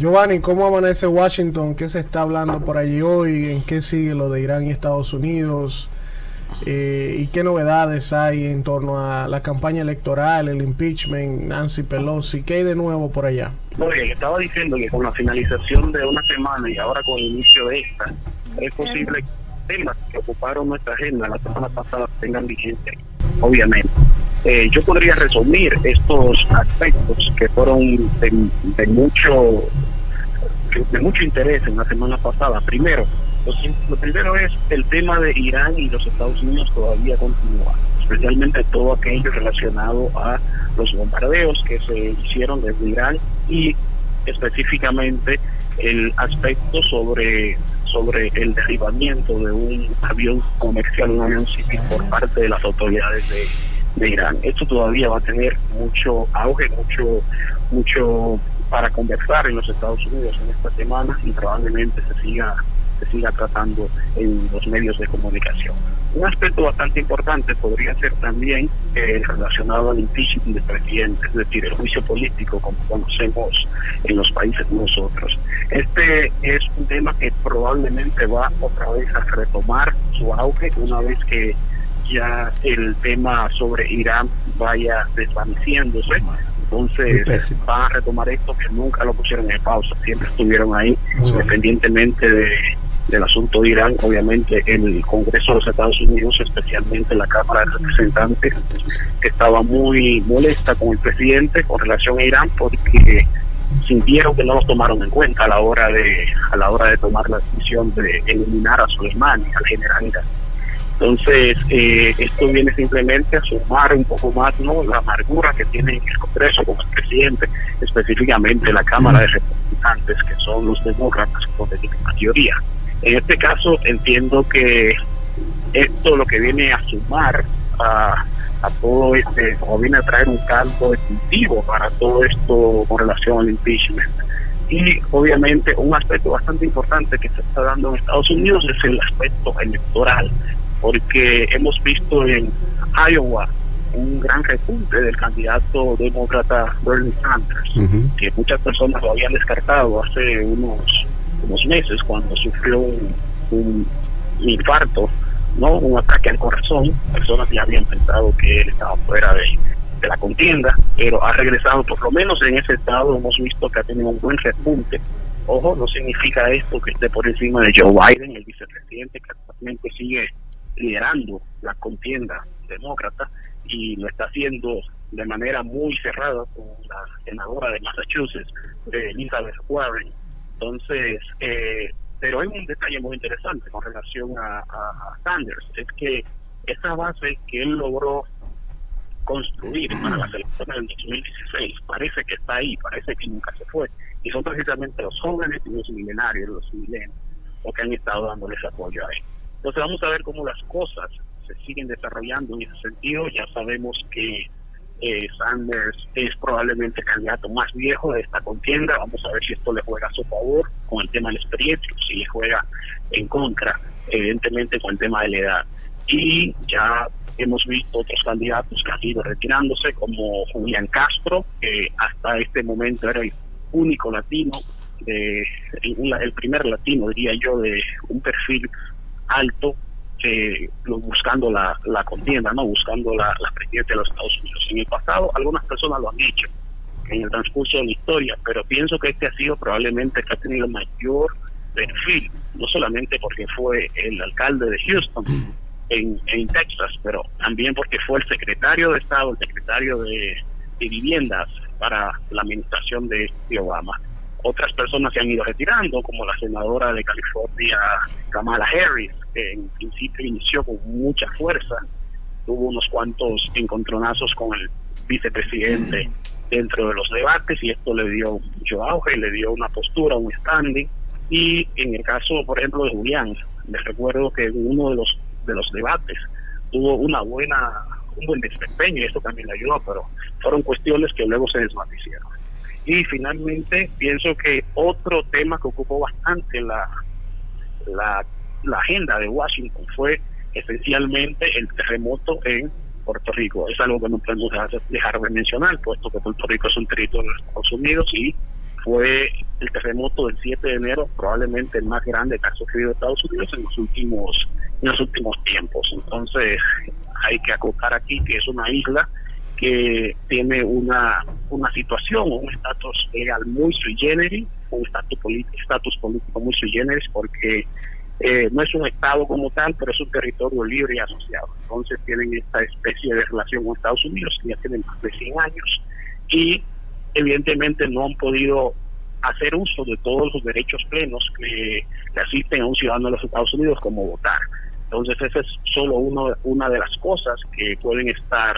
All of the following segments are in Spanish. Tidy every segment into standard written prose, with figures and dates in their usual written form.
Giovanni, ¿cómo amanece Washington? ¿Qué se está hablando por allí hoy? ¿En qué sigue lo de Irán y Estados Unidos? ¿Y qué novedades hay en torno a la campaña electoral, el impeachment, Nancy Pelosi? ¿Qué hay de nuevo por allá? Oye, estaba diciendo que con la finalización de una semana y ahora con el inicio de esta, es posible que temas que ocuparon nuestra agenda la semana pasada tengan vigencia, obviamente. Yo podría resumir estos aspectos que fueron de mucho interés en la semana pasada. Primero, lo primero es el tema de Irán y los Estados Unidos todavía continúa, especialmente todo aquello relacionado a los bombardeos que se hicieron desde Irán y específicamente el aspecto sobre el derribamiento de un avión comercial, un avión civil por parte de las autoridades de Irán. Esto todavía va a tener mucho auge, mucho para conversar en los Estados Unidos en esta semana y probablemente se siga tratando en los medios de comunicación. Un aspecto bastante importante podría ser también relacionado al impeachment del presidente, es decir, el juicio político como conocemos en los países de nosotros. Este es un tema que probablemente va otra vez a retomar su auge una vez que ya el tema sobre Irán vaya desvaneciéndose. Entonces van a retomar esto que nunca lo pusieron en pausa, siempre estuvieron ahí, independientemente del asunto de Irán. Obviamente el Congreso de los Estados Unidos, especialmente la Cámara de Representantes, estaba muy molesta con el presidente con relación a Irán porque sintieron que no los tomaron en cuenta a la hora de tomar la decisión de eliminar a Soleimani, al general Irán. Entonces, esto viene simplemente a sumar un poco más, ¿no?, la amargura que tiene el Congreso con el presidente, específicamente la Cámara de Representantes, que son los demócratas con mayoría. En este caso, entiendo que esto lo que viene a sumar a todo o viene a traer un caldo definitivo para todo esto con relación al impeachment. Y obviamente un aspecto bastante importante que se está dando en Estados Unidos es el aspecto electoral, porque hemos visto en Iowa un gran repunte del candidato demócrata Bernie Sanders, que muchas personas lo habían descartado hace unos meses cuando sufrió un infarto, no un ataque al corazón. Personas ya habían pensado que él estaba fuera de la contienda, pero ha regresado. Por lo menos en ese estado hemos visto que ha tenido un buen repunte. Ojo, no significa esto que esté por encima de Joe Biden, el vicepresidente, que actualmente sigue liderando la contienda demócrata y lo está haciendo de manera muy cerrada con la senadora de Massachusetts, Elizabeth Warren. Entonces, pero hay un detalle muy interesante con relación a Sanders, es que esa base que él logró construir para las elecciones del 2016 parece que está ahí, parece que nunca se fue, y son precisamente los jóvenes y los millenarios, los millennials, los que han estado dándole ese apoyo a él. Entonces vamos a ver cómo las cosas se siguen desarrollando en ese sentido. Ya sabemos que Sanders es probablemente el candidato más viejo de esta contienda. Vamos a ver si esto le juega a su favor con el tema de la experiencia, si le juega en contra, evidentemente con el tema de la edad. Y ya hemos visto otros candidatos que han ido retirándose, como Julián Castro, que hasta este momento era el único latino, el primer latino, diría yo, de un perfil alto, buscando la contienda, no buscando la presidencia de los Estados Unidos. En el pasado algunas personas lo han hecho en el transcurso de la historia, pero pienso que este ha sido probablemente el que ha tenido mayor perfil, no solamente porque fue el alcalde de Houston en Texas, pero también porque fue el secretario de Estado, el secretario de Viviendas para la administración de Obama. Otras personas se han ido retirando, como la senadora de California, Kamala Harris, que en principio inició con mucha fuerza, tuvo unos cuantos encontronazos con el vicepresidente dentro de los debates, y esto le dio mucho auge, le dio una postura, un standing. Y en el caso, por ejemplo, de Julián, les recuerdo que en uno de los debates tuvo un buen desempeño, y esto también le ayudó, pero fueron cuestiones que luego se desvanecieron. Y finalmente pienso que otro tema que ocupó bastante la agenda de Washington fue esencialmente el terremoto en Puerto Rico. Es algo que no podemos dejar de mencionar, puesto que Puerto Rico es un territorio de los Estados Unidos y fue el terremoto del 7 de enero, probablemente el más grande que ha sufrido Estados Unidos en los últimos tiempos. Entonces hay que acotar aquí que es una isla que tiene una situación, un estatus legal muy sui generis, un estatus político muy sui generis, porque no es un estado como tal, pero es un territorio libre y asociado. Entonces tienen esta especie de relación con Estados Unidos que ya tienen más de 100 años y evidentemente no han podido hacer uso de todos los derechos plenos que asisten a un ciudadano de los Estados Unidos, como votar. Entonces esa es solo una de las cosas que pueden estar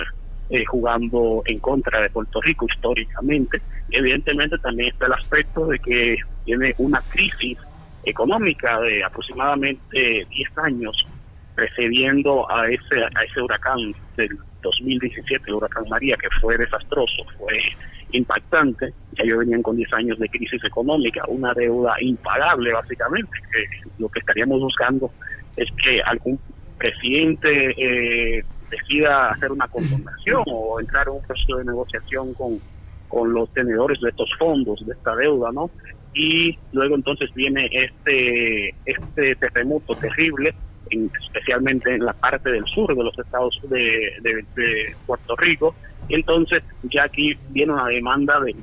jugando en contra de Puerto Rico históricamente. Y evidentemente también está el aspecto de que tiene una crisis económica de aproximadamente 10 años precediendo a ese huracán del 2017, el huracán María, que fue desastroso, fue impactante. Ya ellos venían con 10 años de crisis económica, una deuda impagable básicamente, que lo que estaríamos buscando es que algún presidente decida hacer una condonación o entrar en un proceso de negociación con los tenedores de estos fondos, de esta deuda, ¿no? Y luego entonces viene este terremoto terrible, especialmente en la parte del sur de los estados de Puerto Rico. Y entonces ya aquí viene una demanda de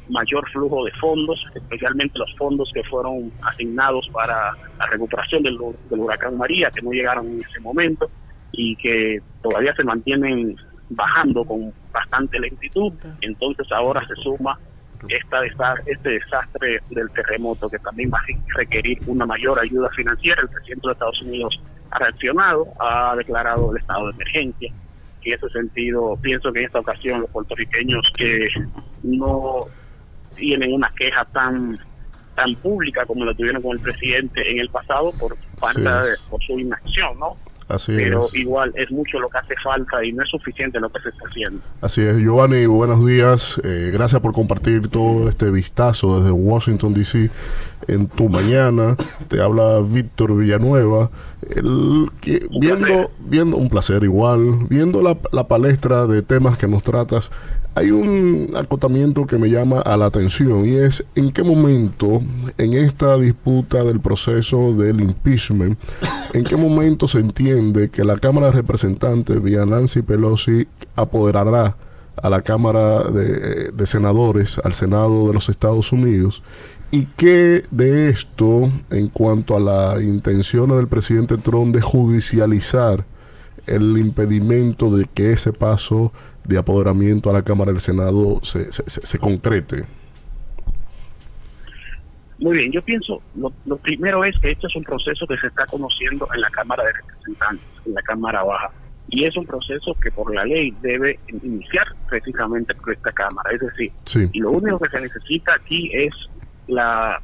mayor flujo de fondos, especialmente los fondos que fueron asignados para la recuperación del huracán María, que no llegaron en ese momento y que todavía se mantienen bajando con bastante lentitud. Entonces ahora se suma este desastre del terremoto, que también va a requerir una mayor ayuda financiera. El presidente de Estados Unidos ha reaccionado, ha declarado el estado de emergencia, y en ese sentido pienso que en esta ocasión los puertorriqueños que no tienen una queja tan pública como la tuvieron con el presidente en el pasado por su inacción, ¿no? Pero igual es mucho lo que hace falta y no es suficiente lo que se está haciendo. Así es, Giovanni, buenos días. Gracias por compartir todo este vistazo desde Washington, D.C. en tu mañana. Te habla Víctor Villanueva. Viendo un placer igual, viendo la palestra de temas que nos tratas, hay un acotamiento que me llama a la atención, y es en qué momento en esta disputa del proceso del impeachment, en qué momento se entiende que la Cámara de Representantes vía Nancy Pelosi apoderará a la Cámara de Senadores, al Senado de los Estados Unidos, y qué de esto en cuanto a la intención del presidente Trump de judicializar el impedimento de que ese paso de apoderamiento a la Cámara del Senado se concrete. Muy bien, yo pienso, lo primero es que este es un proceso que se está conociendo en la Cámara de Representantes, en la Cámara Baja, y es un proceso que por la ley debe iniciar precisamente por esta Cámara. Es decir, y lo único que se necesita aquí es la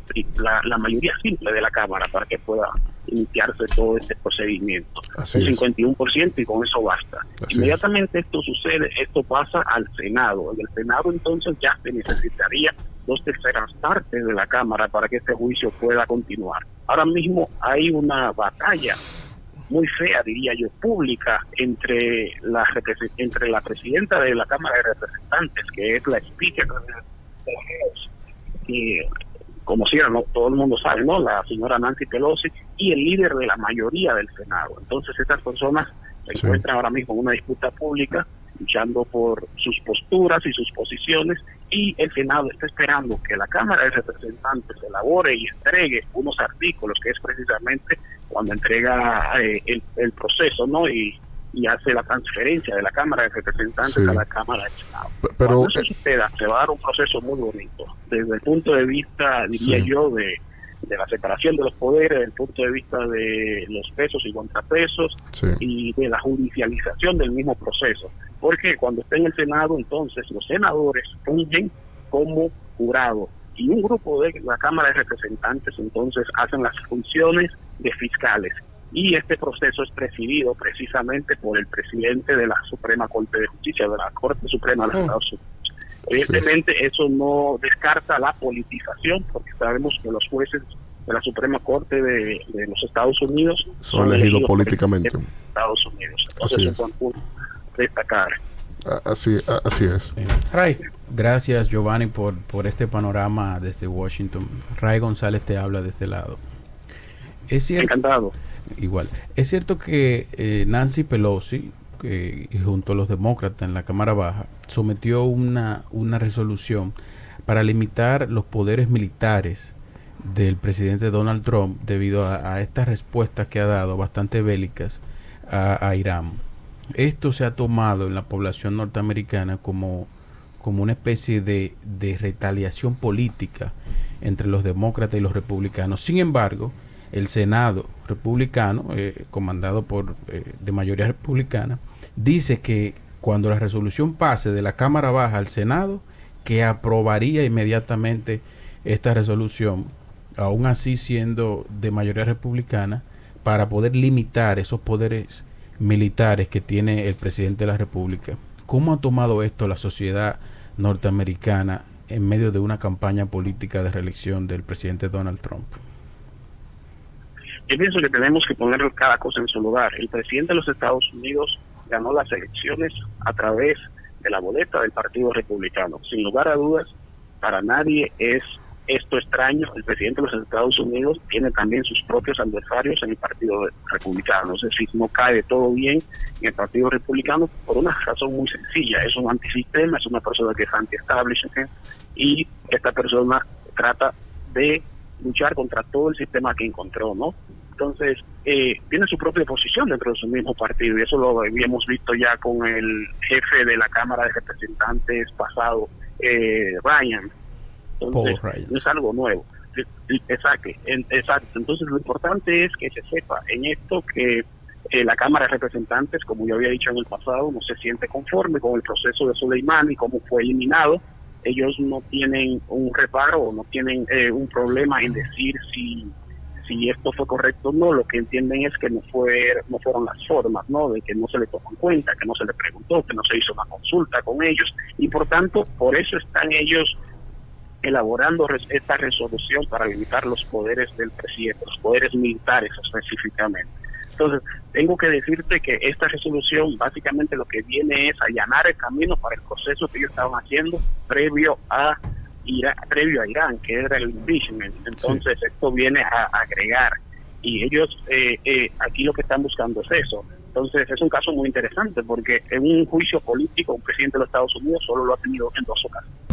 mayoría simple de la Cámara para que pueda iniciarse todo este procedimiento. Así un es. 51% y con eso basta. Así Inmediatamente esto sucede, esto pasa al Senado. En el Senado entonces ya se necesitaría 2/3 partes de la Cámara para que este juicio pueda continuar. Ahora mismo hay una batalla muy fea, diría yo, pública entre la presidenta de la Cámara de Representantes, que es la speaker de la House, y como si no, todo el mundo sabe, ¿no? La señora Nancy Pelosi, y el líder de la mayoría del Senado. Entonces estas personas se encuentran ahora mismo en una disputa pública, luchando por sus posturas y sus posiciones, y el Senado está esperando que la Cámara de Representantes elabore y entregue unos artículos, que es precisamente cuando entrega el proceso, ¿no? Y hace la transferencia de la Cámara de Representantes a la Cámara del Senado. Pero cuando eso suceda, se va a dar un proceso muy bonito, desde el punto de vista, diría yo, de la separación de los poderes, desde el punto de vista de los pesos y contrapesos, y de la judicialización del mismo proceso. Porque cuando esté en el Senado, entonces los senadores fungen como jurado, y un grupo de la Cámara de Representantes entonces hacen las funciones de fiscales. Y este proceso es presidido precisamente por el presidente de la Suprema Corte de Justicia, de la Corte Suprema de los Estados Unidos. Evidentemente eso no descarta la politización, porque sabemos que los jueces de la Suprema Corte de los Estados Unidos son elegidos políticamente en Estados Unidos. Entonces eso es un punto destacar. Así es. Ray. Gracias, Giovanni, por este panorama desde Washington. Ray González te habla de este lado. Es cierto, Encantado. igual. Es cierto que Nancy Pelosi, junto a los demócratas en la Cámara Baja, sometió una resolución para limitar los poderes militares del presidente Donald Trump debido a estas respuestas que ha dado bastante bélicas a Irán. Esto se ha tomado en la población norteamericana como una especie de retaliación política entre los demócratas y los republicanos. Sin embargo, el Senado republicano, comandado por de mayoría republicana, dice que cuando la resolución pase de la Cámara Baja al Senado, que aprobaría inmediatamente esta resolución, aún así siendo de mayoría republicana, para poder limitar esos poderes militares que tiene el presidente de la República. ¿Cómo ha tomado esto la sociedad norteamericana en medio de una campaña política de reelección del presidente Donald Trump? Yo pienso que tenemos que poner cada cosa en su lugar. El presidente de los Estados Unidos ganó las elecciones a través de la boleta del Partido Republicano. Sin lugar a dudas, para nadie es esto extraño. El presidente de los Estados Unidos tiene también sus propios adversarios en el Partido Republicano. Es decir, no cae todo bien en el Partido Republicano por una razón muy sencilla. Es un antisistema, es una persona que es anti-establishment y esta persona trata de luchar contra todo el sistema que encontró, ¿no? Entonces, tiene su propia posición dentro de su mismo partido, y eso lo habíamos visto ya con el jefe de la Cámara de Representantes pasado, Ryan. Entonces, no es algo nuevo. Exacto. Entonces, lo importante es que se sepa en esto que la Cámara de Representantes, como yo había dicho en el pasado, no se siente conforme con el proceso de Soleimani, cómo fue eliminado. Ellos no tienen un reparo o no tienen un problema en decir si esto fue correcto o no. Lo que entienden es que no fueron las formas, ¿no? De que no se le tomó en cuenta, que no se le preguntó, que no se hizo una consulta con ellos, y por tanto, por eso están ellos elaborando esta resolución para limitar los poderes del presidente, los poderes militares específicamente. Entonces, tengo que decirte que esta resolución básicamente lo que viene es allanar el camino para el proceso que ellos estaban haciendo previo a Irán, que era el impeachment. Entonces, sí, esto viene a agregar, y ellos aquí lo que están buscando es eso. Entonces, es un caso muy interesante porque en un juicio político un presidente de los Estados Unidos solo lo ha tenido en 2 ocasiones.